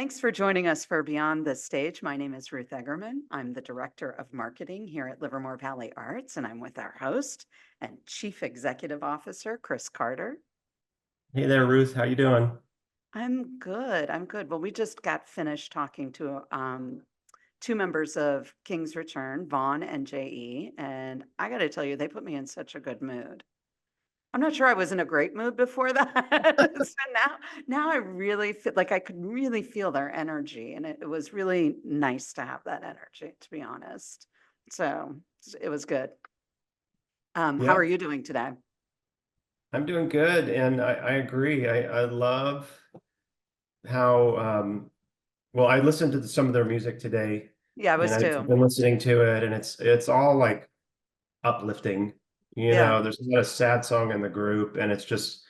Thanks for joining us for Beyond the Stage. My name is Ruth Egerman. I'm the Director of Marketing here at Livermore Valley Arts, and I'm with our host and Chief Executive Officer, Chris Carter. Hey there, Ruth. How you doing? I'm good. I'm good. Well, we just got finished talking to two members of King's Return, Vaughn and J.E., and I got to tell you, they put me in such a good mood. I'm not sure I was in a great mood before that. So now I really feel like I could really feel their energy, and it was really nice to have that energy, to be honest. So it was good. How are Yeah, you doing today? I'm doing good, and I agree. I love how well, I listened to some of their music today, Yeah, I and was I've too. been listening to it, and it's all like uplifting. Yeah, There's not a sad song in the group, and it's just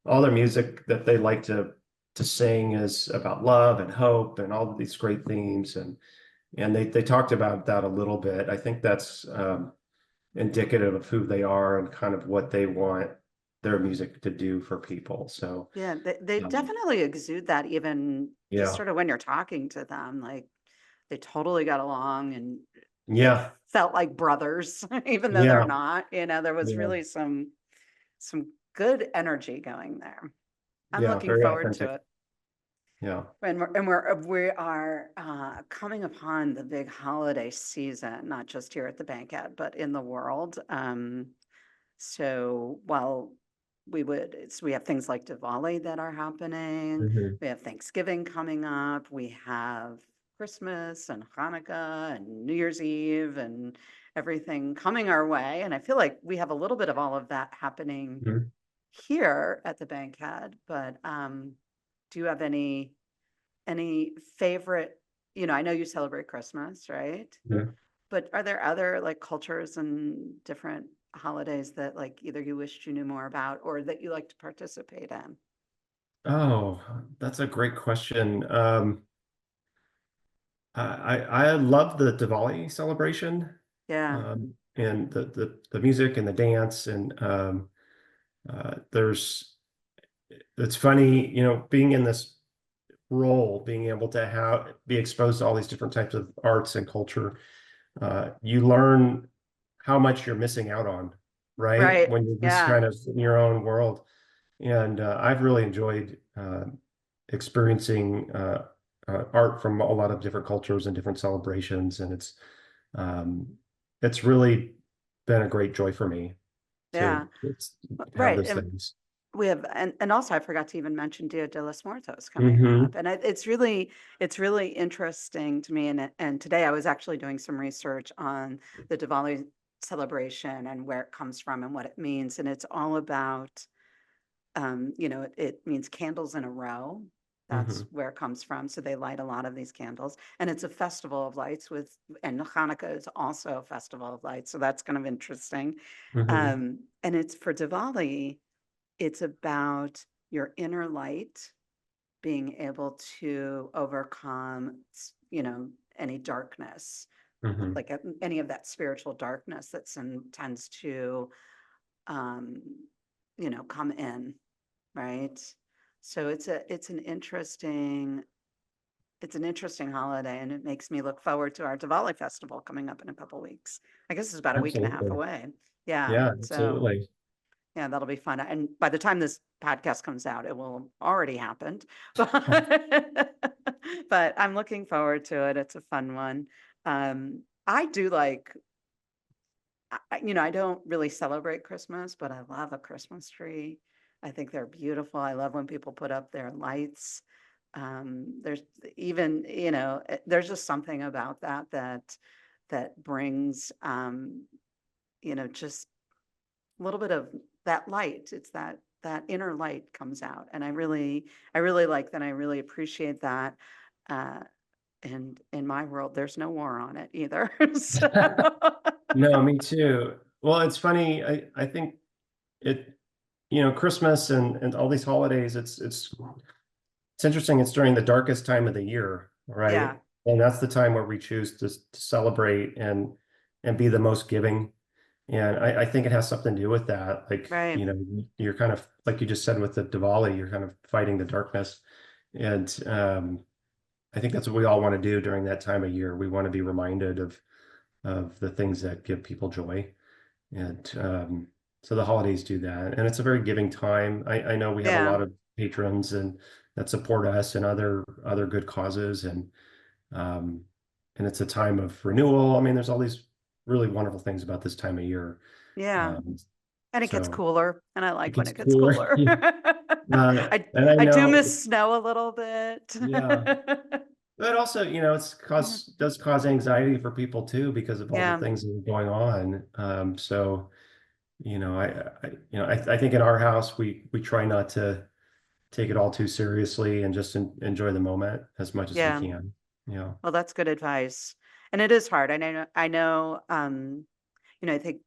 all their music that they like to sing is about love and hope and all of these great themes, and they talked about that a little bit. I think that's indicative of who they are and kind of what they want their music to do for people. So, yeah, they um, definitely exude that even just yeah, sort of when you're talking to them, like they totally got along and it yeah, felt like brothers, even though they're yeah, not. There was yeah, really some good energy going there. I'm yeah, looking very forward to authentic. it. Yeah. We are coming upon the big holiday season, not just here at the Bankhead, but in the world. So while we have things like Diwali that are happening, Hmm. we have Thanksgiving coming up, we have Christmas and Hanukkah and New Year's Eve and everything coming our way. And I feel like we have a little bit of all of that happening Hmm. here at the Bankhead. But do you have any favorite, I know you celebrate Christmas, right? Yeah. But are there other like cultures and different holidays that like either you wished you knew more about or that you like to participate in? Oh, that's a great question. I love the Diwali celebration, Yeah. and the music and the dance, and there's it's funny, being in this role, being able to be exposed to all these different types of arts and culture, you learn how much you're missing out on, right? Right. When you're just Yeah. kind of in your own world. And I've really enjoyed experiencing art from a lot of different cultures and different celebrations, and um, it's really been a great joy for me to, Yeah. to have Right. those And things. we have and also I forgot to even mention Dia de los Muertos coming up. Hmm. And it's really interesting to me and today I was actually doing some research on the Diwali celebration and where it comes from and what it means and it's all about it means candles in a row. That's Hmm. where it comes from. So they light a lot of these candles. And it's a festival of lights and Hanukkah is also a festival of lights. So that's kind of interesting. Hmm. And it's for Diwali, it's about your inner light being able to overcome, any darkness, Hmm. like any of that spiritual darkness tends to, um, come in. Right. So it's an interesting holiday and it makes me look forward to our Diwali festival coming up in a couple weeks. I guess it's about a week and a half Absolutely. away. Yeah. Yeah, So absolutely. yeah, that'll be fun. And by the time this podcast comes out, it will have already happened. But I'm looking forward to it. It's a fun one. I do like I don't really celebrate Christmas, but I love a Christmas tree. I think they're beautiful. I love when people put up their lights. There's even, there's just something about that brings, just a little bit of that light. It's that inner light comes out, and I really like that. I really appreciate that. Uh, and in my world, there's no war on it either. So. No, me too. Well, it's funny. I think it, Christmas and all these holidays, it's interesting. It's during the darkest time of the year, Yeah, right? And that's the time where we choose to celebrate and be the most giving. And I think it has something to do with that. Like, right. you're kind of, like you just said with the Diwali, you're kind of fighting the darkness. And I think that's what we all want to do during that time of year. We want to be reminded of the things that give people joy. And so the holidays do that. And it's a very giving time. I know we have a Yeah. lot of patrons and that support us and other good causes. Um, and it's a time of renewal. I mean, there's all these really wonderful things about this time of year. Yeah. Um, And it gets so cooler, and I it like when gets it gets cooler. cooler. And I I do know, miss snow a little bit. yeah. But also, Yeah. does cause anxiety for people too because of all the Yeah. things that are going on. So I think in our house we try not to take it all too seriously and just enjoy the moment as much as we Yeah. can. Yeah. Well, that's good advice. And it is hard. I know, I think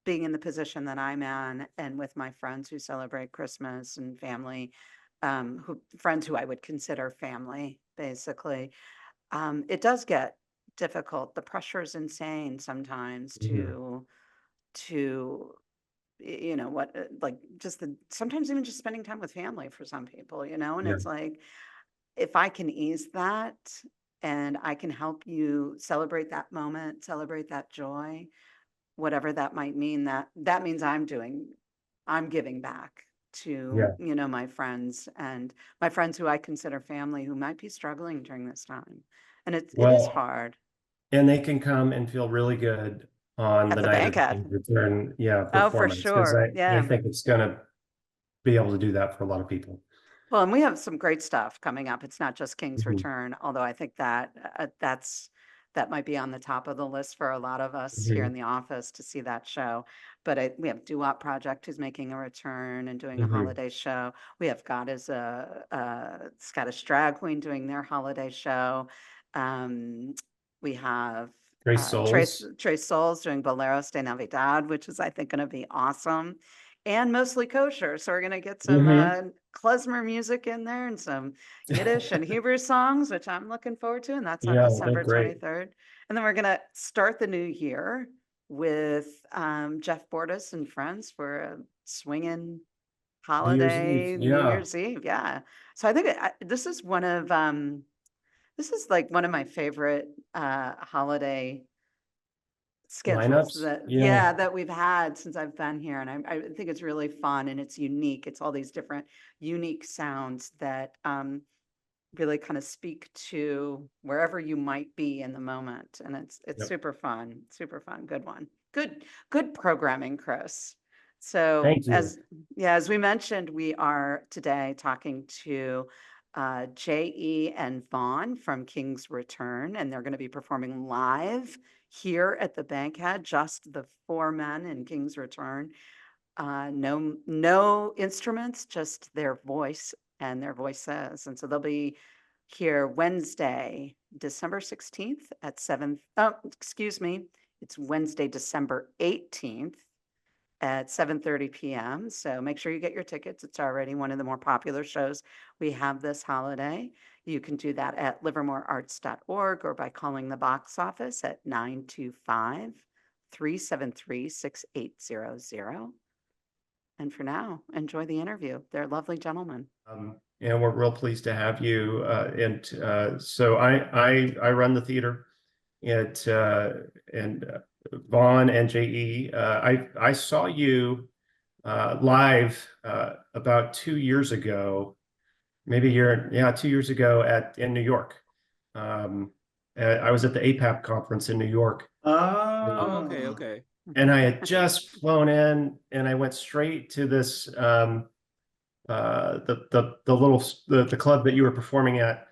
being in the position that I'm in and with my friends who celebrate Christmas and family, friends who I would consider family, basically, it does get difficult. The pressure is insane sometimes Mhm. to what like just the sometimes even just spending time with family for some people, and Yeah. it's like if I can ease that and I can help you celebrate that moment, celebrate that joy, whatever that might mean, that means I'm giving back to, Yeah. my friends who I consider family who might be struggling during this time. And it is Well, hard and they can come and feel really good on at the the night of the Bankhead. King's Return, yeah, Oh, for performance because sure. I Yeah. think it's gonna be able to do that for a lot of people. Well, and we have some great stuff coming up. It's not just King's Mhm. Return, although I think that might be on the top of the list for a lot of us here in Mhm. the office to see that show. But we have Doo-Wop Project who's making a return and doing a Mhm. holiday show. We have God is a Scottish drag queen doing their holiday show. We have Grace Trace Souls. Trace Souls doing Boleros de Navidad, which is I think going to be awesome and mostly kosher. So we're gonna get some Hmm. klezmer music in there and some Yiddish and Hebrew songs, which I'm looking forward to, and that's on Yeah, they're December great. 23rd. And then we're gonna start the new year with Jeff Bordas and friends for a swinging New Year's Eve. holiday New Yeah. Year's Eve. Yeah. So I think this is like one of my favorite holiday schedules Lineups. that Yeah. that we've had since I've been here, and I think it's really fun and it's unique. It's all these different unique sounds that really kind of speak to wherever you might be in the moment, and it's Yep. super fun, good one, good programming, Chris. So Thank you. as we mentioned, we are today talking to J.E. and Vaughn from King's Return, and they're going to be performing live here at the Bankhead, just the four men in King's Return. No instruments, just their voice and their voices. And so they'll be here Wednesday, December 16th at 7. Oh, excuse me. It's Wednesday, December 18th at 7:30 p.m. So make sure you get your tickets. It's already one of the more popular shows we have this holiday. You can do that at livermorearts.org or by calling the box office at 925-373-6800. And for now, enjoy the interview. They're lovely gentlemen. And we're real pleased to have you. So I run the theater at and Vaughn and J.E. I saw you live about 2 years ago, maybe a year, yeah, 2 years ago in New York. Um, I was at the APAP conference in New York. Oh, okay, Oh. okay. And I had just flown in and I went straight to this the club that you were performing at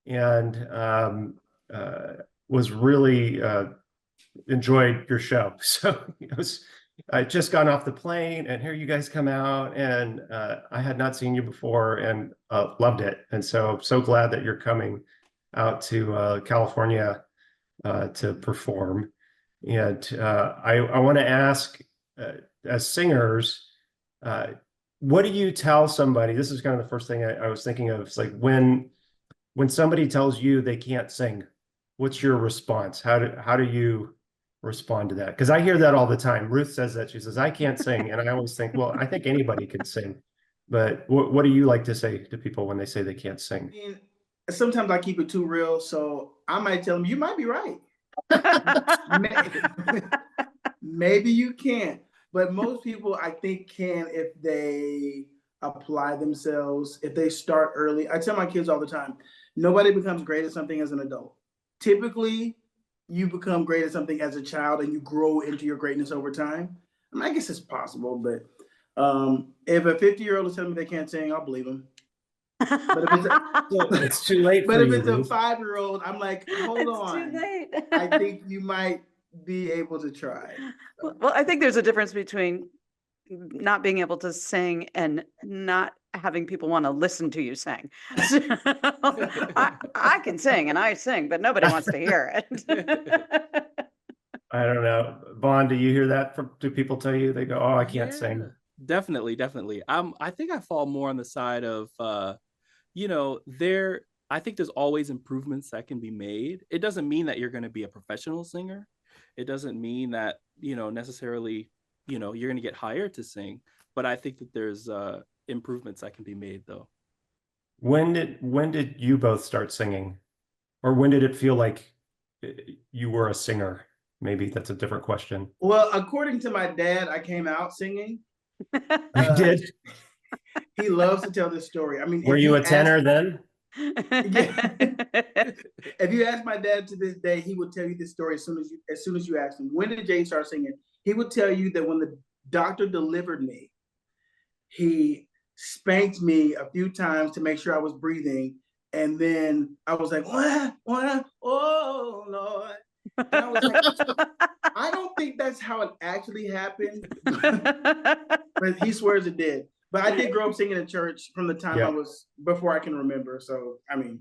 and uh was really enjoyed your show. So I just gotten off the plane and here you guys come out and I had not seen you before and loved it. And so glad that you're coming out to California to perform. And I want to ask, as singers, uh, what do you tell somebody? This is kind of the first thing I was thinking of. It's like when somebody tells you they can't sing, what's your response? How do you respond to that? Because I hear that all the time. Ruth says that. She says, I can't sing. And I always think, well, I think anybody can sing. But what do you like to say to people when they say they can't I sing? mean, sometimes I keep it too real, so I might tell them, you might be right. Maybe you can't, but most people I think can if they apply themselves, if they start early. I tell my kids all the time, nobody becomes great at something as an adult. Typically, you become great at something as a child and you grow into your greatness over time. I mean, I guess it's possible, but if a 50-year-old is telling me they can't sing, I'll believe them. But if it's It's too late but for if you, it's a Ruth. 5-year-old, I'm like, hold It's too on. late. I think you might be able to try. Well, I think there's a difference between not being able to sing and not having people want to listen to you sing. So, I can sing and I sing, but nobody wants to hear it. I don't know. Vaughn, do you hear that from, do people tell you, they go, oh, I can't sing? Definitely, definitely. I think I fall more on the side of I think there's always improvements that can be made. It doesn't mean that you're going to be a professional singer. It doesn't mean that, necessarily, you're going to get hired to sing, but I think that there's improvements that can be made though. When did you both start singing? Or when did it feel like you were a singer? Maybe that's a different question. Well, according to my dad, I came out singing. You did? He loves to tell this story. I mean, Were you a tenor then? If you ask my dad to this day, he would tell you this story as soon as you ask him, when did Jay start singing? He would tell you that when the doctor delivered me, he spanked me a few times to make sure I was breathing. And then I was like, what? Oh, Lord. And I was like, I don't think that's how it actually happened. But he swears it did. But I did grow up singing in church from the time I was, before I can remember. So, I mean.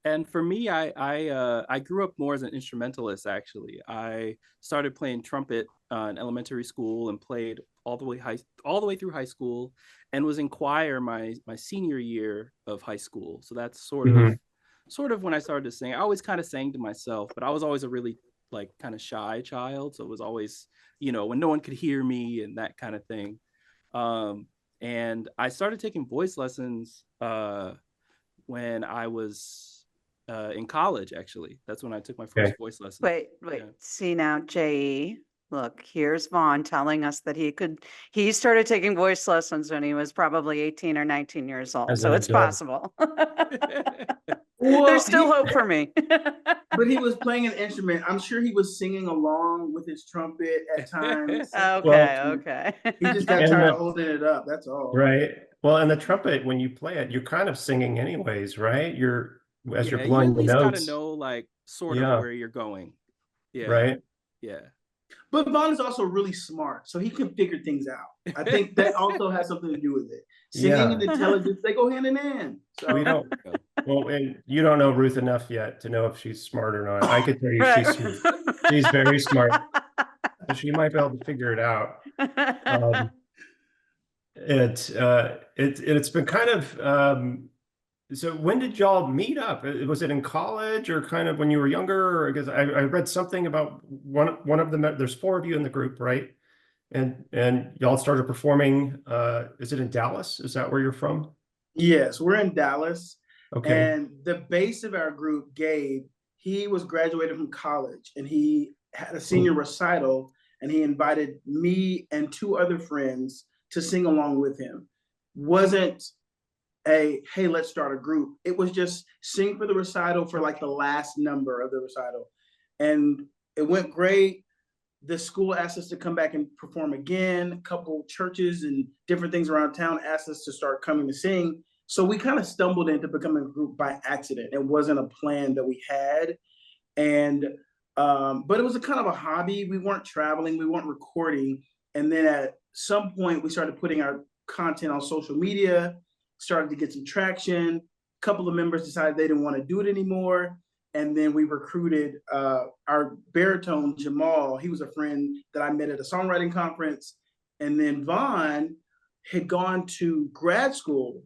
And for me, I grew up more as an instrumentalist, actually. I started playing trumpet in elementary school and played all the way through high school, and was in choir my senior year of high school. So that's sort of when I started to sing. I always kind of sang to myself, but I was always a really kind of shy child. So it was always, when no one could hear me and that kind of thing. And I started taking voice lessons when I was in college, actually. That's when I took my first voice lesson. Wait. Yeah. See now, J.E., look, here's Vaughn telling us that he started taking voice lessons when he was probably 18 or 19 years old. So it's possible. Well, there's still hope for me. But he was playing an instrument. I'm sure he was singing along with his trumpet at times. Okay. He just got tired of holding it up. That's all. Right. Well, and the trumpet, when you play it, you're kind of singing anyways, right? You're blowing the notes. You at least gotta know sort of where you're going. Yeah. Right. Yeah. But Vaughn is also really smart, so he can figure things out. I think that also has something to do with it. Singing and intelligence, they go hand in hand. So. We don't. Well, and you don't know Ruth enough yet to know if she's smart or not. I could tell you she's very smart. She might be able to figure it out. It's been kind of. So when did y'all meet up? Was it in college or kind of when you were younger? Because I read something about one of them. There's 4 of you in the group, right? And y'all started performing. Is it in Dallas? Is that where you're from? Yes, we're in Dallas. Okay. And the base of our group, Gabe, he was graduated from college and he had a senior recital, and he invited me and 2 other friends to sing along with him. Wasn't hey, let's start a group. It was just sing for the recital for the last number of the recital. And it went great. The school asked us to come back and perform again. A couple churches and different things around town asked us to start coming to sing. So we kind of stumbled into becoming a group by accident. It wasn't a plan that we had. And, but it was a kind of a hobby. We weren't traveling, we weren't recording. And then at some point we started putting our content on social media, started to get some traction. A couple of members decided they didn't want to do it anymore. And then we recruited our baritone, Jamal. He was a friend that I met at a songwriting conference. And then Vaughn had gone to grad school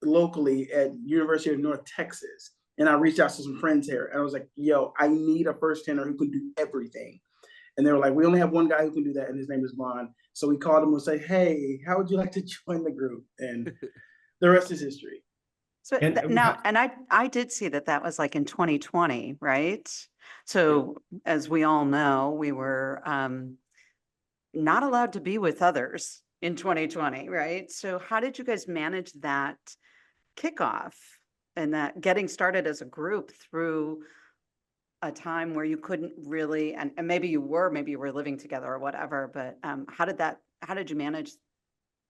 locally at University of North Texas. And I reached out to some friends here. And I was like, yo, I need a first tenor who can do everything. And they were like, we only have one guy who can do that, and his name is Vaughn. So we called him and say, hey, how would you like to join the group? And the rest is history. So And now, and I did see that that was like in 2020, right? So as we all know, we were not allowed to be with others in 2020, right? So how did you guys manage that kickoff and that getting started as a group through a time where you couldn't really, and maybe you were living together or whatever, but how did you manage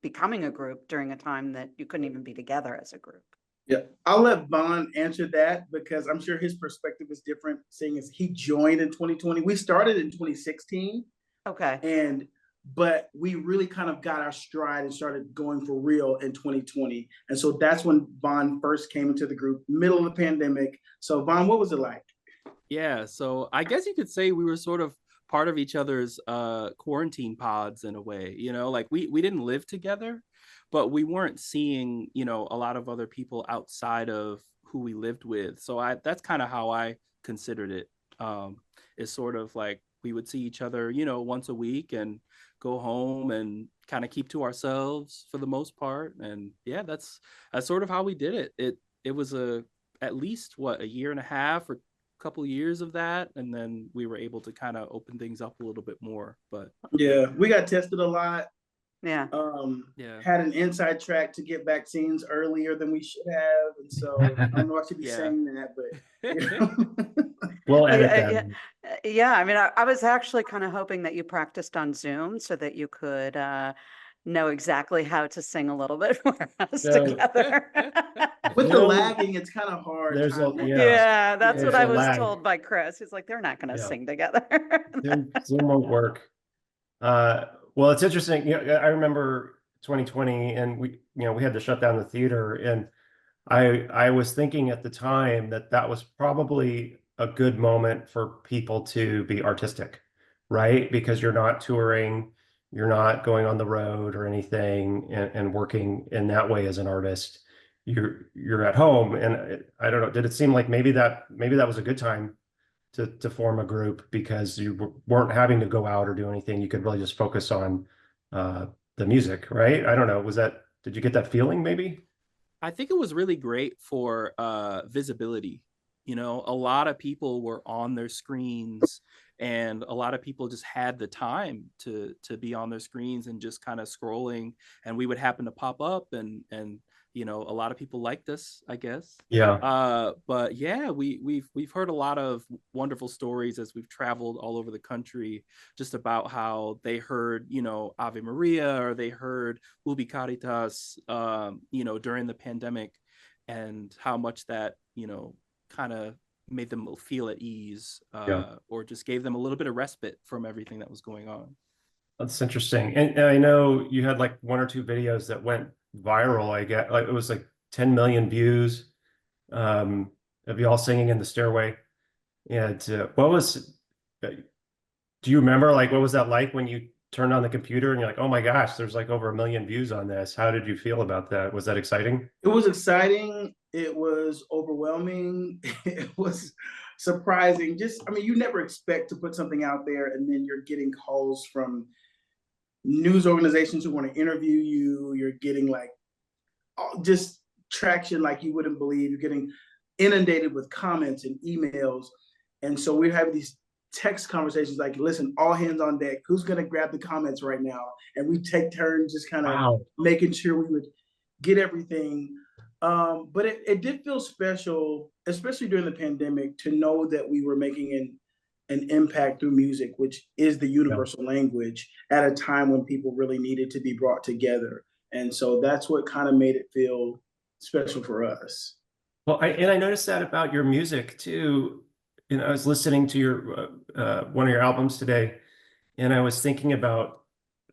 becoming a group during a time that you couldn't even be together as a group? Yeah, I'll let Vaughn answer that because I'm sure his perspective is different, seeing as he joined in 2020. We started in 2016, Okay. but we really kind of got our stride and started going for real in 2020. And so that's when Vaughn first came into the group, middle of the pandemic. So Vaughn, what was it like? Yeah, so I guess you could say we were sort of part of each other's quarantine pods in a way, like we didn't live together, but we weren't seeing, a lot of other people outside of who we lived with. So that's kind of how I considered it. Is sort of like we would see each other, once a week and go home and kind of keep to ourselves for the most part. And yeah, that's sort of how we did it. It was at least a year and a half or couple years of that, and then we were able to kind of open things up a little bit more. But Yeah, we got tested a lot. Yeah. Yeah. Had an inside track to get vaccines earlier than we should have, and so I don't know if I should be Yeah. saying that, but we'll edit Yeah, that. yeah. I mean, I was actually kind of hoping that you practiced on Zoom so that you could know exactly how to sing a little bit for us So- together. with the No, lagging, it's kind of hard. there's a- timing. yeah. Yeah, that's Yeah. what There's I a was lag. told by Chris. He's like, they're not going to Yeah. sing together. Zoom won't work. Well, it's interesting. I remember 2020, and we had to shut down the theater, and I was thinking at the time that was probably a good moment for people to be artistic, right? Because you're not touring, you're not going on the road or anything, and working in that way as an artist. You're at home, and I don't know. Did it seem like maybe that was a good time to form a group because you weren't having to go out or do anything? You could really just focus on the music, right? I don't know. Did you get that feeling maybe? I think it was really great for visibility. A lot of people were on their screens, and a lot of people just had the time to be on their screens and just kind of scrolling, and we would happen to pop up, and a lot of people liked us, I guess. Yeah. But yeah, we've heard a lot of wonderful stories as we've traveled all over the country, just about how they heard, Ave Maria, or they heard Ubi Caritas, during the pandemic, and how much that, kind of made them feel at ease, Yeah. or just gave them a little bit of respite from everything that was going on. That's interesting. And I know you had like one or two videos that went viral. I get like it was like 10 million views of you all singing in the stairway. And do you remember like what was that like when you turned on the computer and you're like, oh my gosh, there's like over 1 million views on this? How did you feel about that? Was that exciting? It was exciting. It was overwhelming. It was surprising. I mean, you never expect to put something out there and then you're getting calls from news organizations who want to interview you. You're getting like just traction like you wouldn't believe. You're getting inundated with comments and emails. And so we're having these text conversations like, listen, all hands on deck. Who's going to grab the comments right now? And we take turns just kind of making sure we would get everything. But it did feel special, especially during the pandemic, to know that we were making an impact through music, which is the universal language, at a time when people really needed to be brought together. And so that's what kind of made it feel special for us. Well, I noticed that about your music too. I was listening to your one of your albums today, and I was thinking about,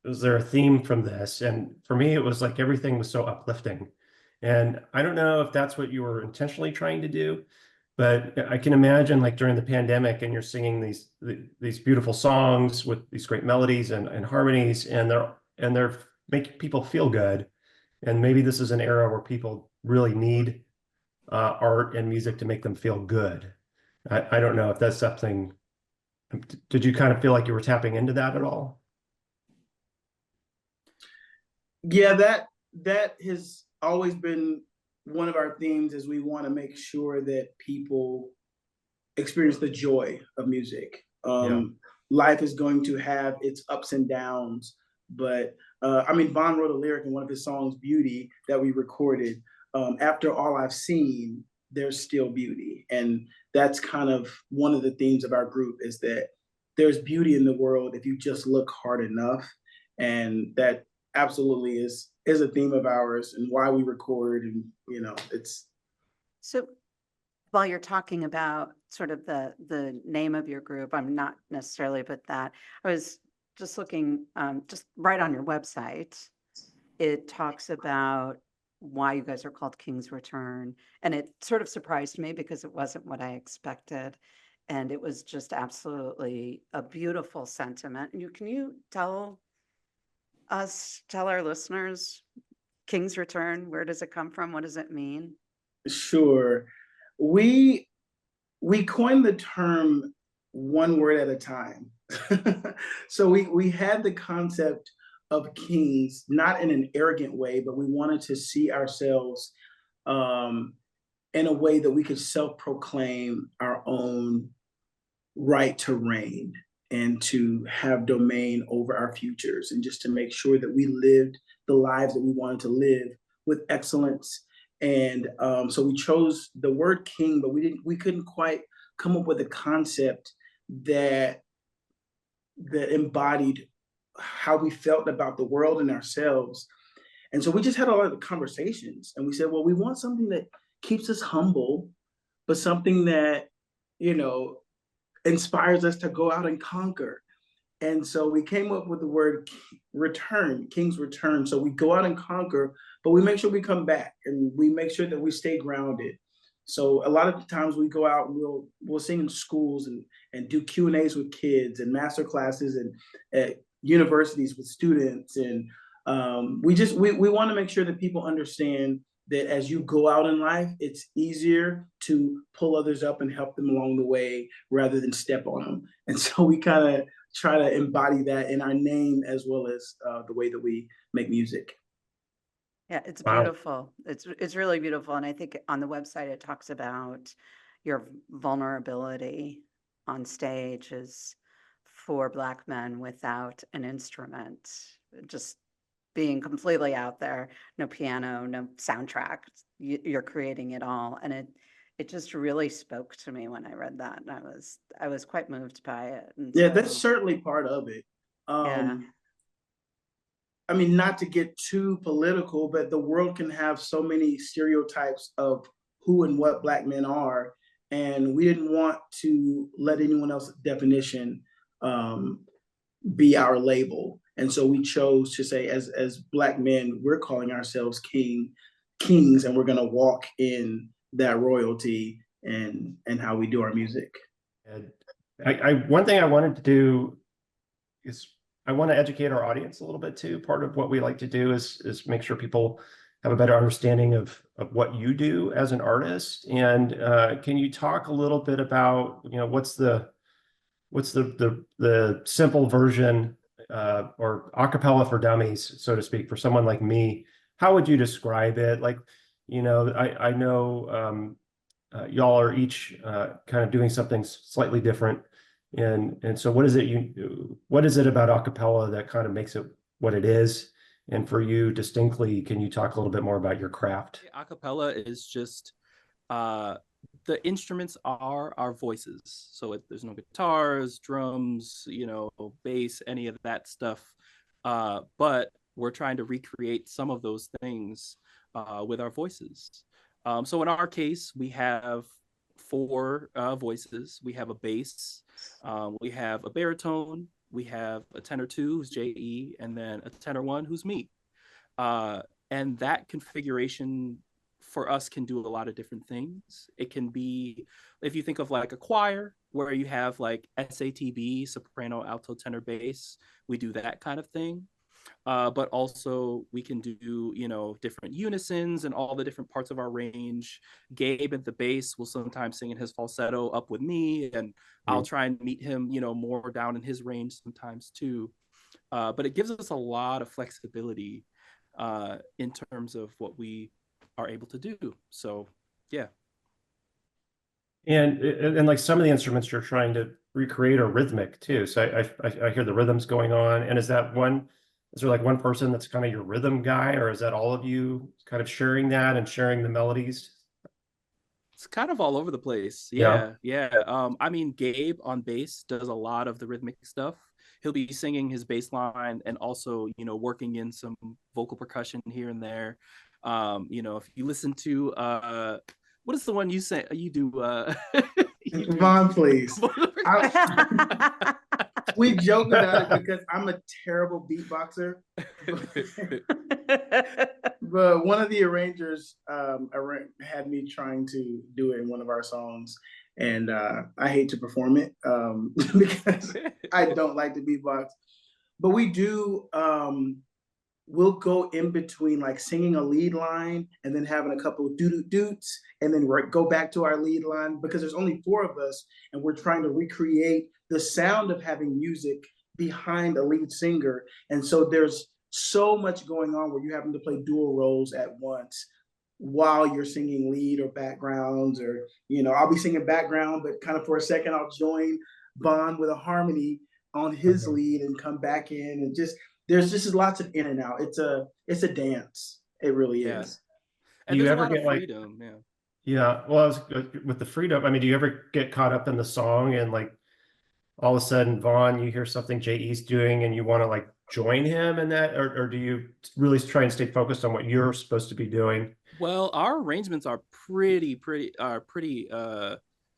is there a theme from this? And for me, it was like everything was so uplifting. And I don't know if that's what you were intentionally trying to do, but I can imagine like during the pandemic and you're singing these beautiful songs with these great melodies and harmonies, and they're making people feel good. And maybe this is an era where people really need art and music to make them feel good. I don't know if that's something. Did you kind of feel like you were tapping into that at all? Yeah, that has always been one of our themes is we want to make sure that people experience the joy of music. Yeah. Life is going to have its ups and downs, but I mean, Vaughn wrote a lyric in one of his songs, Beauty, that we recorded. After all I've seen, there's still beauty. And that's kind of one of the themes of our group, is that there's beauty in the world if you just look hard enough. And that absolutely is a theme of ours and why we record. And, you know, it's. So while you're talking about sort of the name of your group, I'm not necessarily, but that I was just looking, just right on your website. It talks about why you guys are called King's Return, and it sort of surprised me because it wasn't what I expected, and it was just absolutely a beautiful sentiment. And can you tell our listeners, King's Return, where does it come from? What does it mean? Sure. We coined the term one word at a time. So we had the concept of kings, not in an arrogant way, but we wanted to see ourselves in a way that we could self-proclaim our own right to reign and to have domain over our futures, and just to make sure that we lived the lives that we wanted to live with excellence. And so we chose the word king, but we couldn't quite come up with a concept that embodied how we felt about the world and ourselves. And so we just had a lot of conversations, and we said, well, we want something that keeps us humble, but something that, you know, inspires us to go out and conquer. And so we came up with the word return, King's Return. So we go out and conquer, but we make sure we come back, and we make sure that we stay grounded. So a lot of times we go out and we'll sing in schools and do Q&As with kids and master classes and at universities with students. And we want to make sure that people understand that as you go out in life, it's easier to pull others up and help them along the way rather than step on them. And so we kind of try to embody that in our name, as well as the way that we make music. Yeah, it's Wow. beautiful. It's really beautiful. And I think on the website it talks about your vulnerability on stage is for Black men without an instrument, just being completely out there, no piano, no soundtrack. You're creating it all. And it just really spoke to me when I read that. And I was quite moved by it. And Yeah, that's so, certainly part of it. yeah. I mean, not to get too political, but the world can have so many stereotypes of who and what Black men are. And we didn't want to let anyone else's definition um, be our label. And so we chose to say, as Black men, we're calling ourselves kings, and we're going to walk in that royalty and how we do our music. And one thing I wanted to do is I want to educate our audience a little bit too. Part of what we like to do is make sure people have a better understanding of what you do as an artist. And can you talk a little bit about, you know, what's the simple version or acapella for dummies, so to speak, for someone like me? How would you describe it? Like, you know, I know y'all are each kind of doing something slightly different. And so what is it about acapella that kind of makes it what it is? And for you distinctly, can you talk a little bit more about your craft? Acapella is just the instruments are our voices. So there's no guitars, drums, bass, any of that stuff. But we're trying to recreate some of those things with our voices. So in our case, we have four voices. We have a bass, we have a baritone, we have a tenor two, who's J.E, and then a tenor one, who's me. And that configuration for us can do a lot of different things. It can be, if you think of like a choir where you have like SATB, soprano, alto, tenor, bass, we do that kind of thing. But also we can do, different unisons and all the different parts of our range. Gabe at the bass will sometimes sing in his falsetto up with me, and I'll try and meet him, more down in his range sometimes too. But it gives us a lot of flexibility in terms of what we are able to do. So yeah. And like some of the instruments you're trying to recreate are rhythmic too. So I hear the rhythms going on. And is there like one person that's kind of your rhythm guy, or is that all of you kind of sharing that and sharing the melodies? It's kind of all over the place. Yeah. Yeah. I mean, Gabe on bass does a lot of the rhythmic stuff. He'll be singing his bass line and also, working in some vocal percussion here and there. If you listen to what is the one you say you do you do Vaughn, please. vocal percussion? We joke about it because I'm a terrible beatboxer. But one of the arrangers had me trying to do it in one of our songs, and I hate to perform it because I don't like to beatbox. But we do. We'll go in between, like singing a lead line and then having a couple of doo-doo-doots, and then go back to our lead line because there's only 4 of us, and we're trying to recreate the sound of having music behind a lead singer. And so there's so much going on where you're having to play dual roles at once while you're singing lead or backgrounds, or I'll be singing background, but kind of for a second I'll join Vaughn with a harmony on his lead and come back in, and there's just lots of in and out. It's a dance. It really is. And Do you there's a ever lot get of like, freedom. Yeah. yeah, well, with the freedom, I mean, do you ever get caught up in the song and like all of a sudden, Vaughn, you hear something J.E.'s doing and you want to like join him in that, or do you really try and stay focused on what you're supposed to be doing? Well, our arrangements are pretty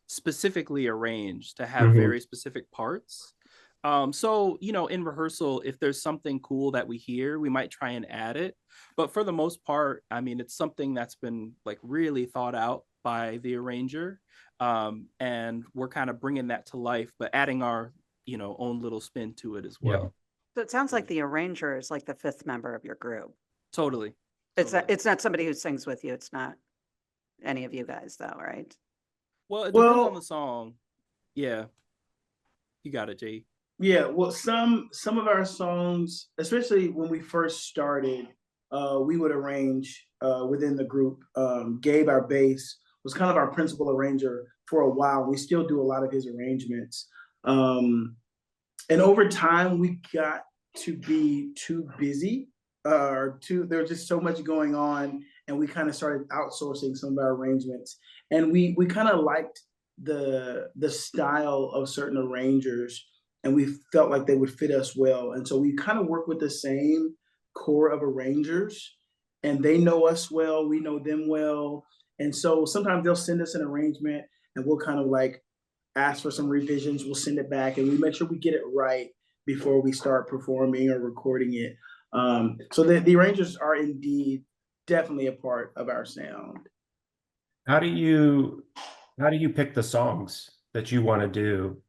specifically arranged to have very specific parts. So, in rehearsal, if there's something cool that we hear, we might try and add it. But for the most part, I mean, it's something that's been like really thought out by the arranger. And we're kind of bringing that to life, but adding our, own little spin to it as well. So it sounds like the arranger is like the 5th member of your group. Totally. It's not somebody who sings with you. It's not any of you guys though, right? Well, it depends on the song. Yeah. You got it, J.E. Yeah, well, some of our songs, especially when we first started, we would arrange within the group. Gabe, our bass, was kind of our principal arranger for a while. We still do a lot of his arrangements. And over time, we got to be too busy, there was just so much going on, and we kind of started outsourcing some of our arrangements. And we kind of liked the style of certain arrangers, and we felt like they would fit us well. And so we kind of work with the same core of arrangers, and they know us well, we know them well. And so sometimes they'll send us an arrangement and we'll kind of like ask for some revisions, we'll send it back, and we make sure we get it right before we start performing or recording it. So the arrangers are indeed definitely a part of our sound. How do you pick the songs that you want to do?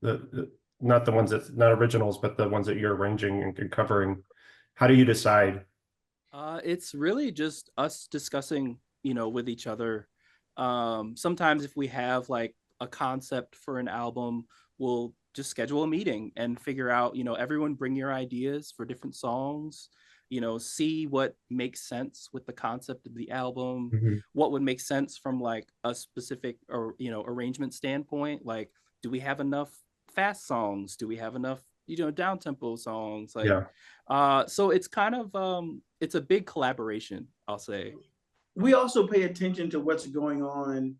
Not the ones that not originals, but the ones that you're arranging and covering. How do you decide? It's really just us discussing, with each other. Sometimes if we have like a concept for an album, we'll just schedule a meeting and figure out, everyone bring your ideas for different songs, see what makes sense with the concept of the album, what would make sense from like a specific or, arrangement standpoint. Like, do we have enough fast songs? Do we have enough, down tempo songs? Like, so it's kind of, it's a big collaboration, I'll say. We also pay attention to what's going on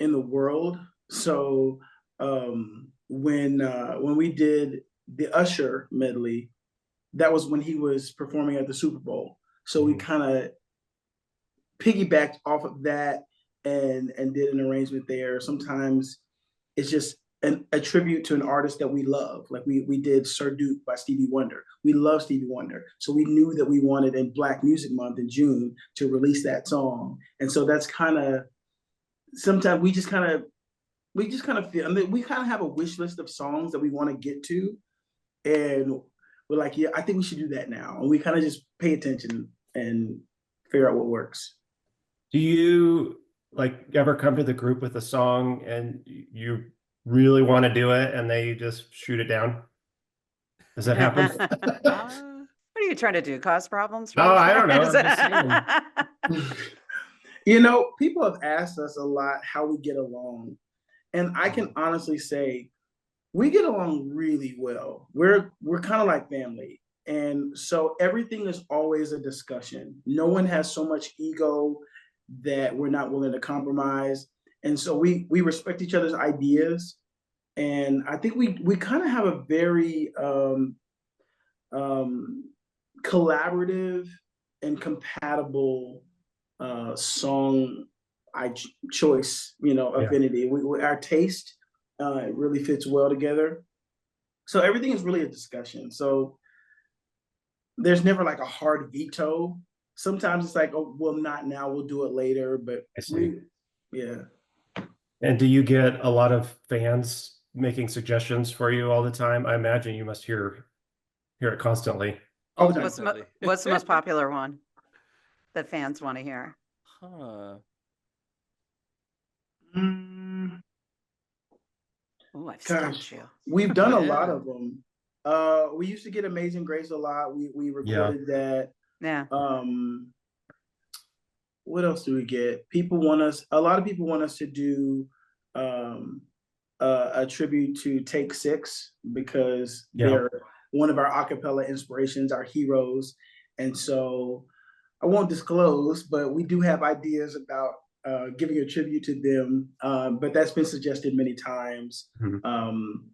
in the world. So when we did the Usher medley, that was when he was performing at the Super Bowl. So we kind of piggybacked off of that and did an arrangement there. Sometimes it's just a tribute to an artist that we love. Like we did Sir Duke by Stevie Wonder. We love Stevie Wonder. So we knew that we wanted in Black Music Month in June to release that song. And so that's kind of, sometimes we just kind of feel, I mean, we kind of have a wish list of songs that we want to get to. And we're like, yeah, I think we should do that now. And we kind of just pay attention and figure out what works. Do you like ever come to the group with a song and you really want to do it and they just shoot it down? Does that happen? What are you trying to do? Cause problems? No, I don't know. I'm just saying. You know, people have asked us a lot how we get along. And I can honestly say we get along really well. We're kind of like family. And so everything is always a discussion. No one has so much ego that we're not willing to compromise. And so we respect each other's ideas. And I think we kind of have a very um, collaborative and compatible song choice, you know, Yeah. affinity. Our taste it really fits well together. So everything is really a discussion. So there's never like a hard veto. Sometimes it's like, oh, well, not now. We'll do it later. But I see. yeah. And do you get a lot of fans making suggestions for you all the time? I imagine you must hear it constantly. All the time. Definitely. What's the most popular one that fans want to hear? Huh. Mm, Oh, I've gosh, stumped you. we've done a lot Yeah. of them. We used to get Amazing Grace a lot. We Yeah. recorded that. Yeah. What else do we get? A lot of people want us to do a tribute to Take Six because Yeah. they're one of our acapella inspirations, our heroes. And so I won't disclose, but we do have ideas about giving a tribute to them. But that's been suggested many times. Mhm.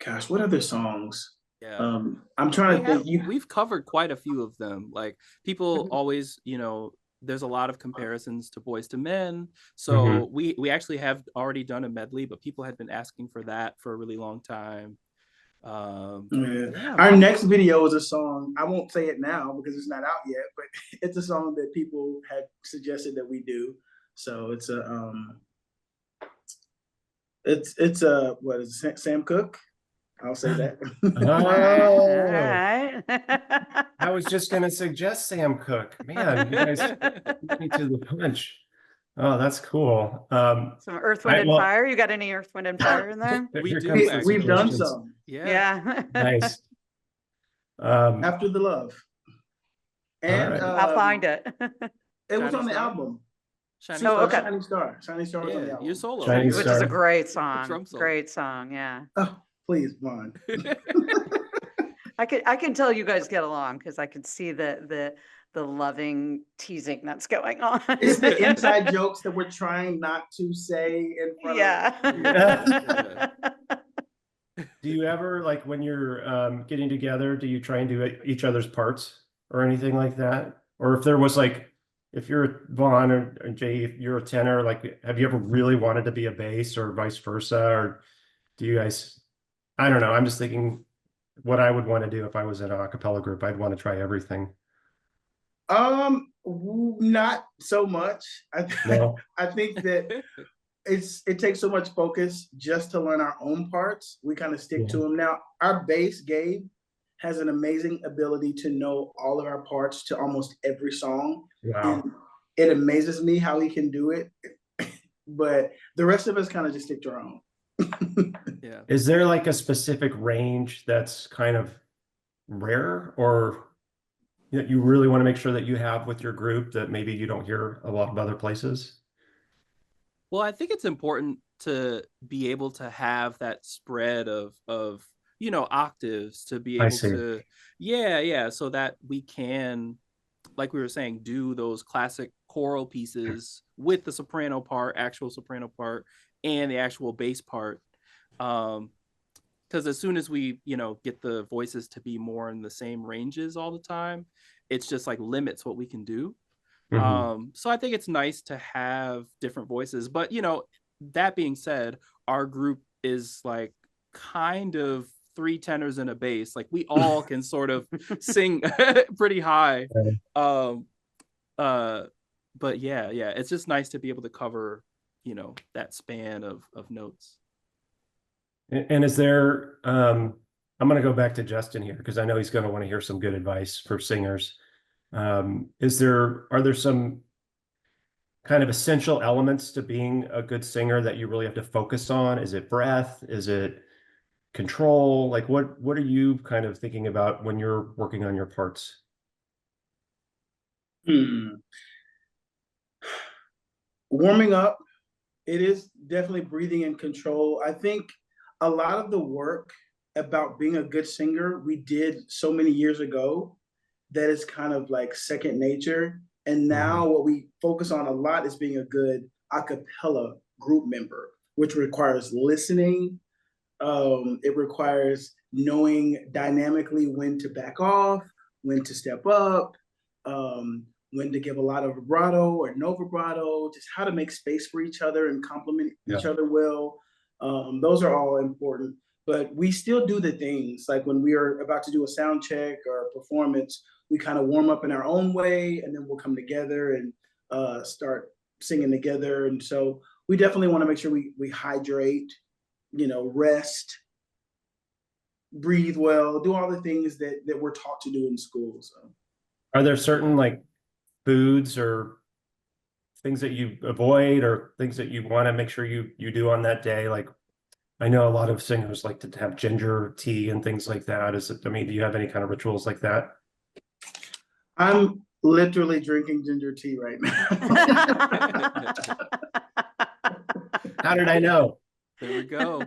Gosh, what other songs? Yeah. I'm trying to think. We've covered quite a few of them. Like people Mhm. always, you know, there's a lot of comparisons to Boys to Men. So Mhm. we actually have already done a medley, but people had been asking for that for a really long time. Yeah. Our Man. next video is a song. I won't say it now because it's not out yet, but it's a song that people had suggested that we do. So it's a what is it, Sam Cooke? I'll say that. All Oh, right. I was just gonna suggest Sam Cooke. Man, you guys beat me to the punch. Oh, that's cool. Some Earth, Wind, and well, Fire. You got any Earth, Wind, and Fire in there? We here do, comes the We've done suggestions. some Yeah. Yeah. Nice. after the love, and right. I'll find it. it was Shining on the Star? album. Shining Oh, Star? okay. Shining Star. Shining Star was on the Yeah, album. your solo. Shining Which is Star. a great song. Drum solo. Great song. Yeah. Oh, please, Vaughn. I can tell you guys get along because I can see the loving teasing that's going on. It's the inside jokes that we're trying not to say in front of. Yeah. Do you ever, like, when you're getting together, do you try and do each other's parts or anything like that? Or if there was like, if you're Vaughn or Jay, if you're a tenor, like, have you ever really wanted to be a bass or vice versa? Or do you guys, I don't know. I'm just thinking what I would want to do if I was in an a cappella group. I'd want to try everything. Not so much. No. I think that it takes so much focus just to learn our own parts. We kind of stick to them. Now, our bass, Gabe, has an amazing ability to know all of our parts to almost every song. Wow. And it amazes me how he can do it. But the rest of us kind of just stick to our own. Yeah. Is there like a specific range that's kind of rare or that you really want to make sure that you have with your group that maybe you don't hear a lot of other places? Well, I think it's important to be able to have that spread of you know, octaves to be I able see. to yeah, so that we can, like we were saying, do those classic choral pieces with the soprano part, actual soprano part, and the actual bass part. Because as soon as we, you know, get the voices to be more in the same ranges all the time, it's just like limits what we can do. So I think it's nice to have different voices. But, you know, that being said, our group is like kind of three tenors and a bass. Like we all can sort of sing pretty high. But yeah, it's just nice to be able to cover, you know, that span of notes. And is there, I'm going to go back to Justin here because I know he's going to want to hear some good advice for singers. Are there some kind of essential elements to being a good singer that you really have to focus on? Is it breath? Is it control? Like what are you kind of thinking about when you're working on your parts? Warming up, it is definitely breathing in control. I think a lot of the work about being a good singer we did so many years ago that is kind of like second nature. And now what we focus on a lot is being a good acapella group member, which requires listening. It requires knowing dynamically when to back off, when to step up, when to give a lot of vibrato or no vibrato, just how to make space for each other and complement each other well. Those are all important. But we still do the things like when we are about to do a sound check or a performance, we kind of warm up in our own way, and then we'll come together and start singing together. And so we definitely want to make sure we hydrate, rest, breathe well, do all the things that we're taught to do in school. So, Are there certain like foods or things that you avoid or things that you want to make sure you do on that day? Like, I know a lot of singers like to have ginger tea and things like that. Do you have any kind of rituals like that? I'm literally drinking ginger tea right now. How did I know? There we go.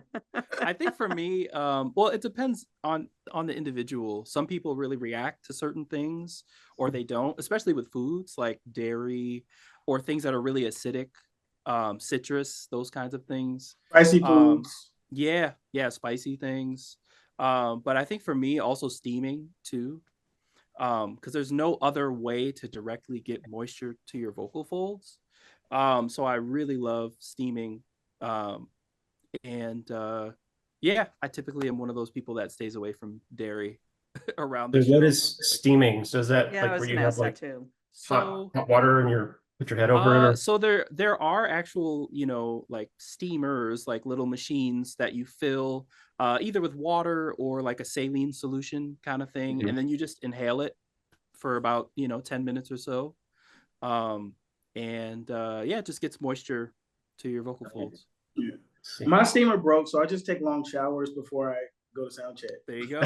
I think for me, well, it depends on the individual. Some people really react to certain things or they don't, especially with foods like dairy or things that are really acidic, citrus, those kinds of things. Spicy foods. Yeah, spicy things. But I think for me, also steaming too, because there's no other way to directly get moisture to your vocal folds. So I really love steaming. And I typically am one of those people that stays away from dairy around the show. What is steaming? So is that Yeah, like I was where you gonna have ask like that too. hot water and put your head over it? Or? So there are actual, like steamers, like little machines that you fill either with water or like a saline solution kind of thing, and then you just inhale it for about 10 minutes or so, it just gets moisture to your vocal folds. Yeah. My steamer broke, so I just take long showers before I go to sound check. There you go.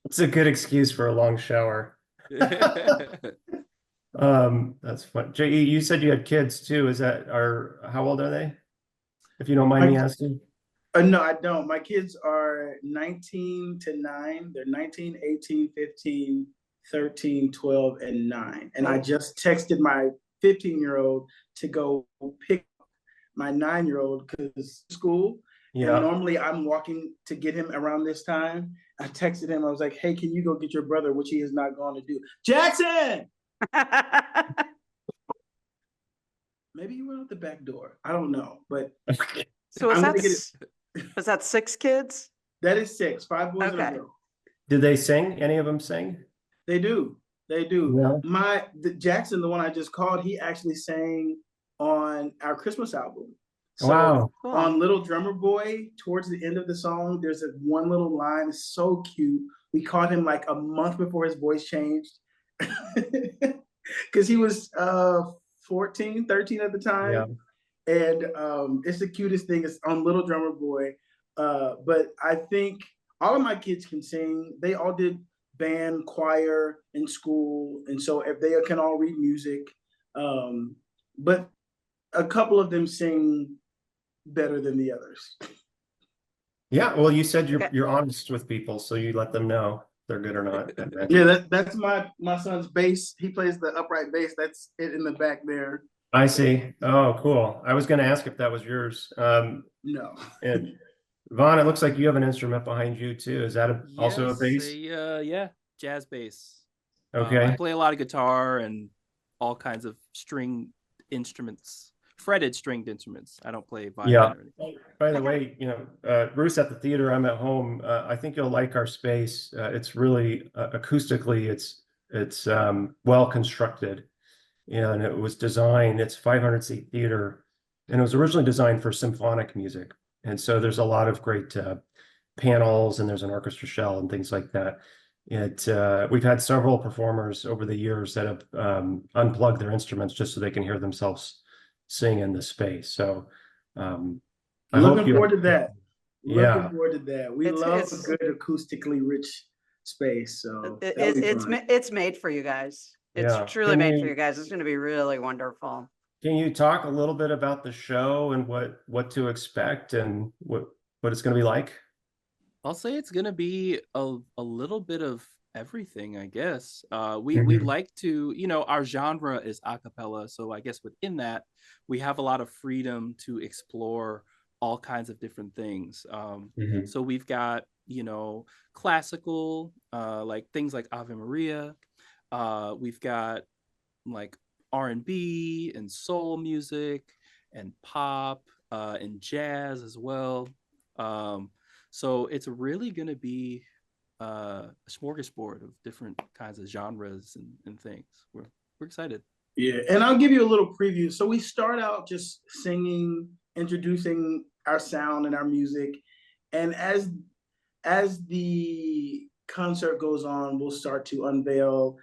It's a good excuse for a long shower. That's fun. J.E., you said you had kids too. How old are they? If you don't mind me asking. No, I don't. My kids are 19 to 9. They're 19, 18, 15, 13, 12, and 9. And I just texted my 15-year-old to go pick my 9-year-old because school. Yeah. And normally I'm walking to get him around this time. I texted him. I was like, hey, can you go get your brother, which he has not gone to do. Jackson! Maybe he went out the back door. I don't know. But so was that 6 kids? That is 6. 5 boys and a girl. Did they sing? Any of them sing? They do. Yeah. Jackson, the one I just called, he actually sang on our Christmas album. So wow. On Little Drummer Boy, towards the end of the song, there's one little line. It's so cute. We caught him like a month before his voice changed. Because he was 14, 13 at the time. Yeah. And it's the cutest thing. It's on Little Drummer Boy. But I think all of my kids can sing. They all did band, choir in school. And so if they can all read music. But a couple of them sing better than the others. Yeah, well, you said you're honest with people, so you let them know if they're good or not. Yeah, that's my son's bass. He plays the upright bass. That's it in the back there. I see. Oh, cool. I was going to ask if that was yours. No. And Vaughn, it looks like you have an instrument behind you too. Is that also a bass? Yeah, jazz bass. Okay. I play a lot of guitar and all kinds of string instruments, fretted stringed instruments. I don't play violin or anything. By the way, Bruce at the theater, I'm at home. I think you'll like our space. It's really acoustically, it's well constructed. And it was designed, it's 500-seat theater, and it was originally designed for symphonic music. And so there's a lot of great panels, and there's an orchestra shell and things like that. We've had several performers over the years that have unplugged their instruments just so they can hear themselves sing in the space. So looking forward to that. Yeah. Looking forward to that. We love a good acoustically rich space. So it's made for you guys. It's truly made for you guys. It's going to be really wonderful. Can you talk a little bit about the show and what to expect and what it's going to be like? I'll say it's gonna be a little bit of everything, I guess. We Mhm. like to, our genre is acapella, so I guess within that we have a lot of freedom to explore all kinds of different things. Mhm. So we've got, classical, like things like Ave Maria. We've got like R&B and soul music and pop and jazz as well. Um, so it's really going to be a smorgasbord of different kinds of genres and things. We're excited. Yeah, and I'll give you a little preview. So we start out just singing, introducing our sound and our music, and as the concert goes on, we'll start to unveil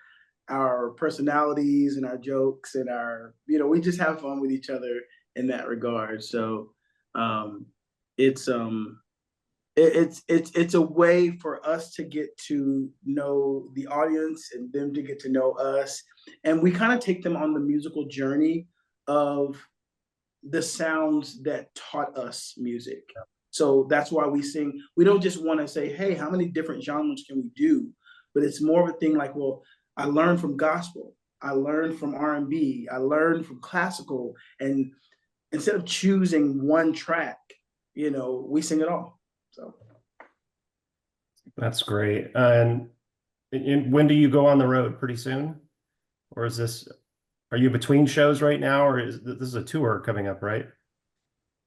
our personalities and our jokes and our, we just have fun with each other in that regard. So um, it's it's a way for us to get to know the audience and them to get to know us, and we kind of take them on the musical journey of the sounds that taught us music. So that's why we sing. We don't just want to say, hey, how many different genres can we do? But it's more of a thing like, well, I learned from gospel, I learned from R&B, I learned from classical, and instead of choosing one track, we sing it all. So That's great. And when do you go on the road? Pretty soon? Or are you between shows right now, or this is a tour coming up, right?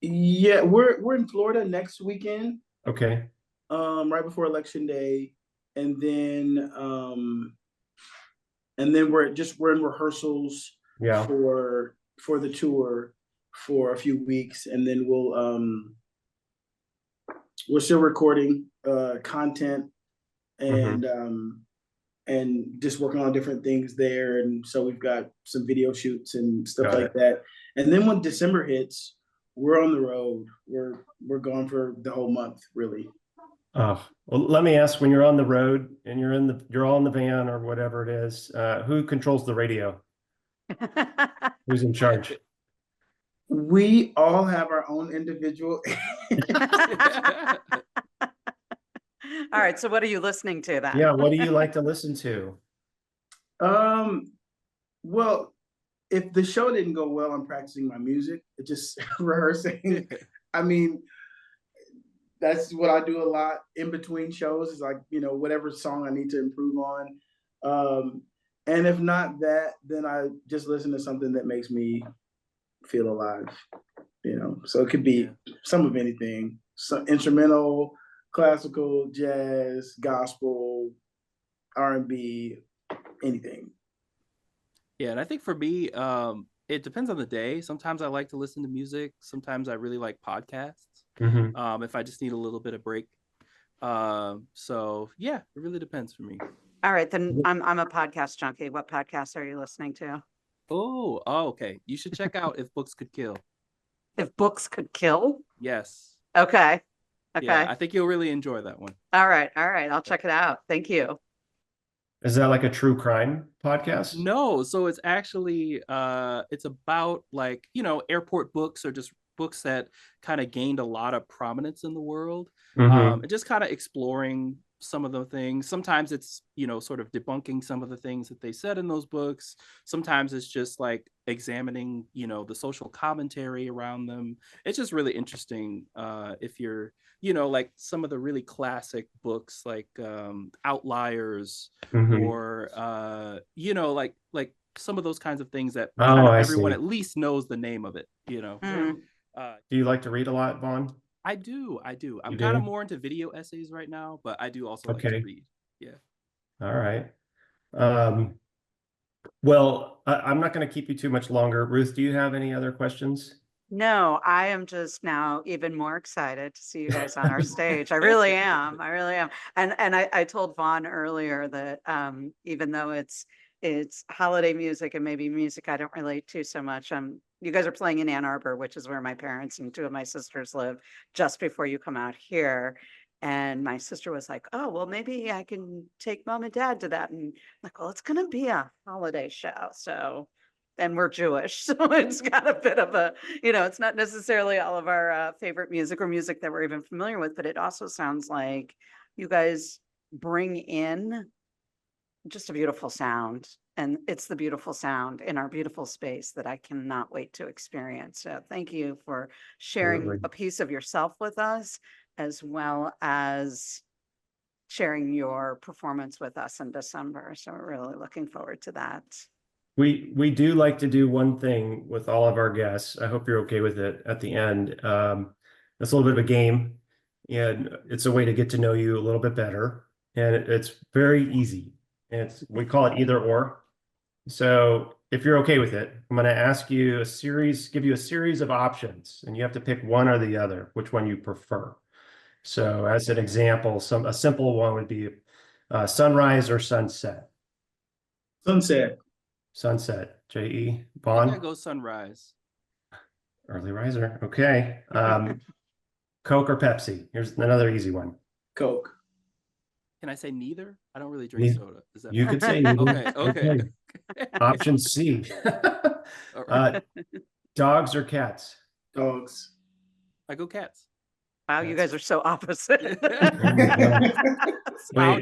yeah, we're in Florida next weekend, Okay. right before Election Day, and then we're in rehearsals Yeah. for the tour for a few weeks, and then we're still recording content Mhm. and just working on different things there, and so we've got some video shoots and stuff Got like it. that. And then when December hits, we're on the road. We're gone for the whole month, really. Oh, well, let me ask, when you're on the road and you're all in the van or whatever it is, who controls the radio? Who's in charge? We all have our own individual. All right, so what are you listening to then? Yeah, what do you like to listen to? um, well, if the show didn't go well, I'm practicing my music, just rehearsing. I mean, that's what I do a lot in between shows, is like, whatever song I need to improve on. And if not that, then I just listen to something that makes me feel alive, So it could be Yeah. some of anything, some instrumental, classical, jazz, gospel, R&B, anything. Yeah, and I think for me, it depends on the day. Sometimes I like to listen to music. Sometimes I really like podcasts. Mhm. If I just need a little bit of break. So yeah, it really depends for me. All right, then I'm a podcast junkie. What podcasts are you listening to? Oh, okay. You should check out If Books Could Kill. If books could kill? Yes. Okay. Yeah, Okay. I think you'll really enjoy that one. All right. All right. I'll check it out. Thank you. Is that like a true crime podcast? No, so it's actually it's about like, airport books or just books that kind of gained a lot of prominence in the world. Mm-hmm. And just kind of exploring some of the things. Sometimes it's, sort of debunking some of the things that they said in those books. Sometimes it's just like examining, the social commentary around them. It's just really interesting if you're, like some of the really classic books like Outliers, Mm-hmm. or like some of those kinds of things that Oh, kind of I everyone see. at least knows the name of it. Mm. Do you like to read a lot, Vaughn? I do. I'm You kind of do? more into video essays right now, but I do also like to Okay. read. Yeah. All right. Um, well, I'm not going to keep you too much longer. Ruth, do you have any other questions? No, I am just now even more excited to see you guys on our stage. I really am. I really am. And I told Vaughn earlier that even though it's holiday music and maybe music I don't relate to so much, you guys are playing in Ann Arbor, which is where my parents and two of my sisters live, just before you come out here. And my sister was like, "Oh, well, maybe I can take mom and dad to that." And I'm like, "Well, it's gonna be a holiday show, so and we're Jewish, so it's got a bit of a, it's not necessarily all of our favorite music or music that we're even familiar with, but it also sounds like you guys bring in just a beautiful sound. And it's the beautiful sound in our beautiful space that I cannot wait to experience. So thank you for sharing Absolutely. a piece of yourself with us, as well as sharing your performance with us in December. So we're really looking forward to that. We do like to do one thing with all of our guests. I hope you're okay with it at the end. It's a little bit of a game, and it's a way to get to know you a little bit better. And it's very easy. We call it either or. So if you're okay with it, I'm going to ask you give you a series of options, and you have to pick one or the other, which one you prefer. So as an example, a simple one would be sunrise or sunset. Sunset. Sunset, J.E. I think I Vaughn, go sunrise. early riser. Okay. Coke or Pepsi? Here's another easy one. Coke. Can I say neither? I don't really drink soda. Is that You could say neither. okay. Option C. All right. Dogs or cats? Dogs. I go cats. Wow, you guys are so opposite. Wait,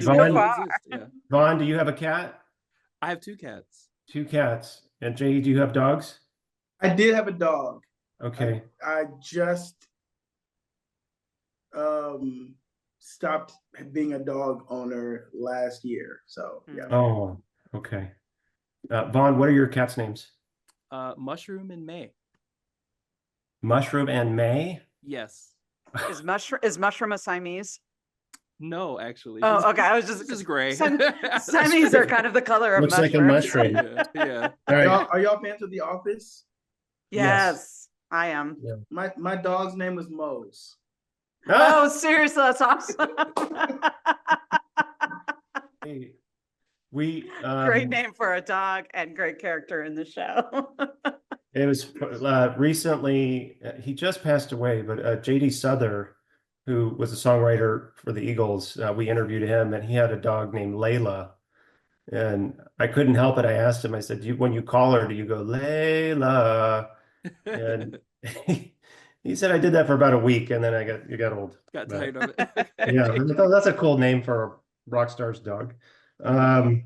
So Vaughn, far. Yeah. Vaughn, do you have a cat? I have 2 cats. 2 cats. And J.E., do you have dogs? I did have a dog. Okay. I just stopped being a dog owner last year. So yeah. Oh, okay. Vaughn, what are your cats' names? Mushroom and May. Mushroom and May? Yes. Is Mushroom a Siamese? No, actually. Oh, okay. I was This is gray. Siamese are kind of the color of Looks like a mushroom. Yeah. All right. Are y'all fans of The Office? Yes, I am. Yeah. My dog's name was Mose. Oh, seriously, that's awesome. Hey, we Great name for a dog and great character in the show. It was recently, he just passed away, but J.D. Souther, who was a songwriter for the Eagles, we interviewed him, and he had a dog named Layla. And I couldn't help it. I asked him, I said, when you call her, do you go, Layla? And he said, I did that for about a week, and then you got old. Got tired of it. Yeah, that's a cool name for a rock star's dog. Okay,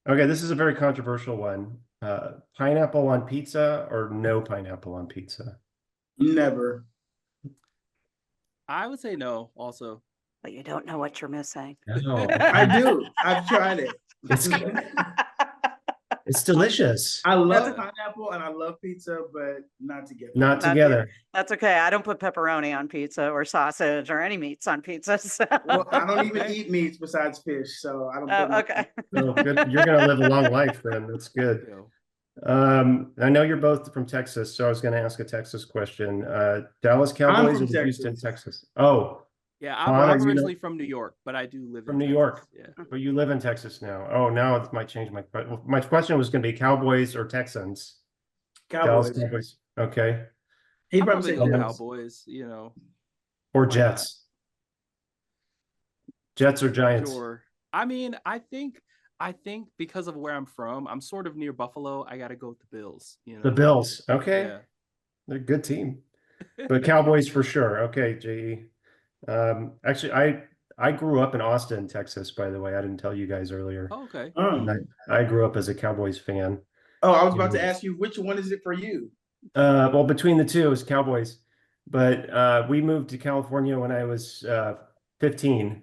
this is a very controversial one. Pineapple on pizza or no pineapple on pizza? Never. I would say no also. But you don't know what you're missing. No. I do. I've tried it. It's delicious. I love pineapple and I love pizza, but not together. Not together. That's okay. I don't put pepperoni on pizza or sausage or any meats on pizza. So. Well, I don't even eat meats besides fish, so I don't. Oh, okay. Oh, good. You're gonna live a long life then. That's good. I know you're both from Texas, so I was gonna ask a Texas question. Dallas Cowboys or Houston, Texas? Oh, yeah, I'm originally from New York, but I do live from in New Texas. York. Yeah. But you live in Texas now. Oh, now it might change my question. My question was gonna be Cowboys or Texans? Cowboys. Dallas Cowboys. Okay. He'd I'll probably probably say go Cowboys. Cowboys, Or Why Jets. Jets or Giants? Sure. I mean, I think because of where I'm from, I'm sort of near Buffalo. I gotta go with the Bills. The Bills. Okay. Yeah. They're a good team. But Cowboys for sure. Okay, J.E. Actually, I grew up in Austin, Texas, by the way. I didn't tell you guys earlier. Oh, okay. And I grew up as a Cowboys fan. Oh, I was about to ask you, which one is it for you? Well, between the two, it was Cowboys. But we moved to California when I was 15,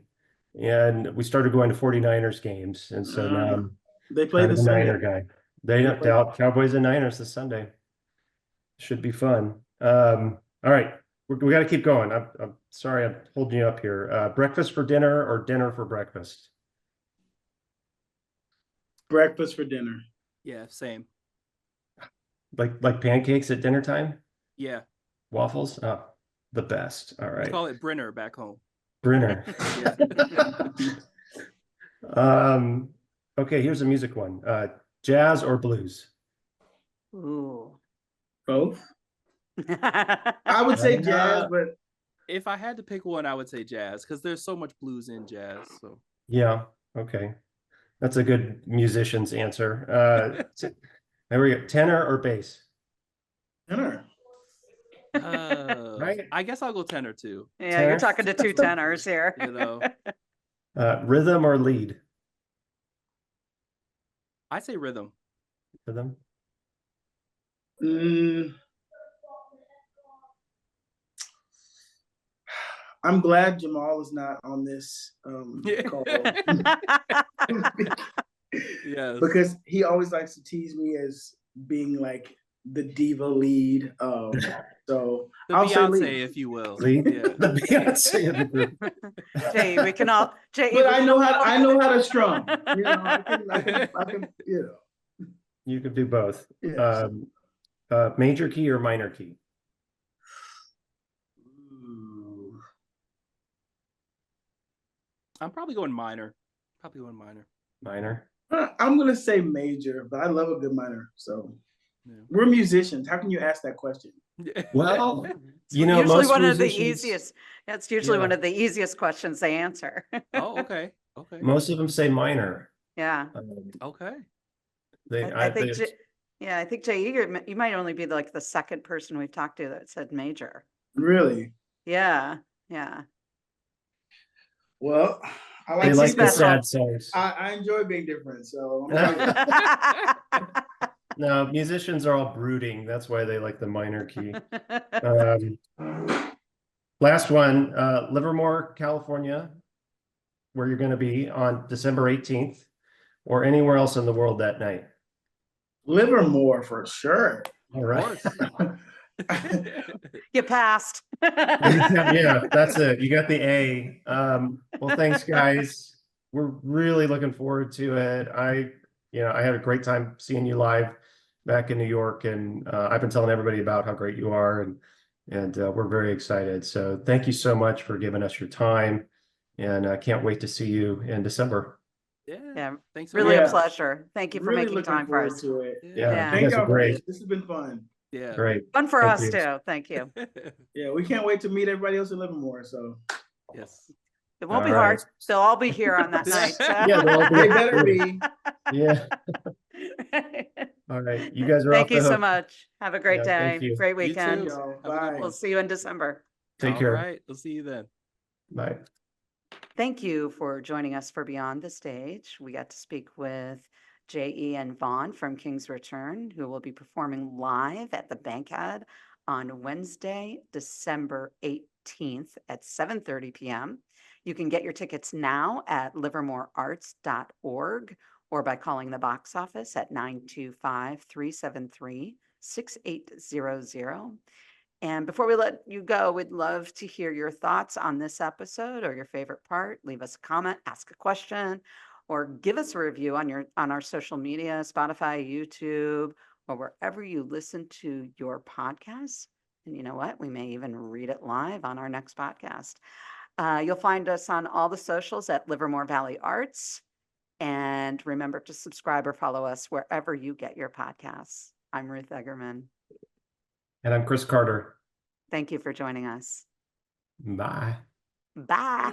and we started going to 49ers games. And so now I'm They play kind of the a Niner Sunday. guy. They don't Cowboys and Niners this Sunday. Should be fun. All right. We got to keep going. I'm sorry I'm holding you up here. Breakfast for dinner or dinner for breakfast? Breakfast for dinner. Yeah, same. Like pancakes at dinner time? Yeah. Waffles? Oh, the best. All We right. call it Brenner back home. Brenner. Yeah. Okay, here's a music one. Jazz or blues? Ooh. Both. I would say jazz, but If I had to pick one, I would say jazz because there's so much blues in jazz. So Yeah, okay. That's a good musician's answer. There we go. Tenor or bass? Tenor. Right. I guess I'll go tenor too. Yeah, you're Tenor. talking to two tenors here. You know, Rhythm or lead? I say rhythm. Rhythm. I'm glad Jamal is not on this call. Yes. Because he always likes to tease me as being like the diva lead. So The I'll say Beyonce, lead. if you will. Lead. Yeah. The Beyonce of the group. J.E., we can all. J.E., But we I can know all- how to strum. You know, I can, you know. You could do both. Yes. Major key or minor key? Ooh. I'm probably going minor. Minor. I'm gonna say major, but I love a good minor. So Yeah. we're musicians. How can you ask that question? Well, It's you know, usually most one of the musicians, easiest. That's usually one Yeah. of the easiest questions they answer. Oh, okay. Okay. most of them say minor. Yeah. Okay. I think, I think J.E., you might only be like the second person we've talked to that said major. Really? Yeah. Yeah. Well, I They Makes like you the special. sad songs. I enjoy being different. So No, musicians are all brooding. That's why they like the minor key. Last one, Livermore, California, where you're going to be on December 18th, or anywhere else in the world that night. Livermore for sure. All right. You passed. Yeah, that's it. You got the A. Well, thanks, guys. We're really looking forward to it. I had a great time seeing you live back in New York, and I've been telling everybody about how great you are, and we're very excited. So thank you so much for giving us your time, and I can't wait to see you in December. Yeah. Thanks. Really Yeah. a pleasure. Thank you for Really making looking time for forward us. to it. Yeah, Yeah. you Thank guys y'all are for great. this. This has been fun. Yeah. Great. Fun for Thank us you. too. Thank you. Yeah, we can't wait to meet everybody else in Livermore. So Yes. It won't be All hard. right. They'll all be here on that night. Yeah, they'll all be- they better be. Yeah. All right. You guys are Thank off you the so hook. much. Have a great Yeah, thank day. you. Great You weekend. too. Y'all. Have a good Bye. We'll see you in December. Take All care. right. We'll see you then. Bye. Thank you for joining us for Beyond the Stage. We got to speak with J.E. and Vaughn from King's Return, who will be performing live at the Bankhead on Wednesday, December 18th at 7:30 p.m. You can get your tickets now at livermorearts.org or by calling the box office at 925-373-6800. And before we let you go, we'd love to hear your thoughts on this episode or your favorite part. Leave us a comment, ask a question, or give us a review on our social media, Spotify, YouTube, or wherever you listen to your podcasts. And you know what? We may even read it live on our next podcast. You'll find us on all the socials at Livermore Valley Arts. And remember to subscribe or follow us wherever you get your podcasts. I'm Ruth Eggerman. And I'm Chris Carter. Thank you for joining us. Bye. Bye.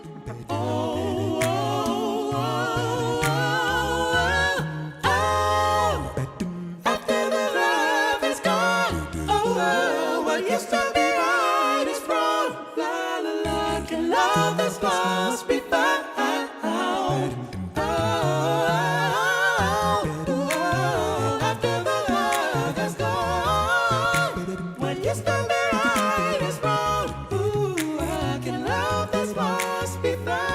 After the love is gone, what used to be right is wrong. La la la, can love this must be found. After the love is gone, what used to be right is wrong. Can love this must be found.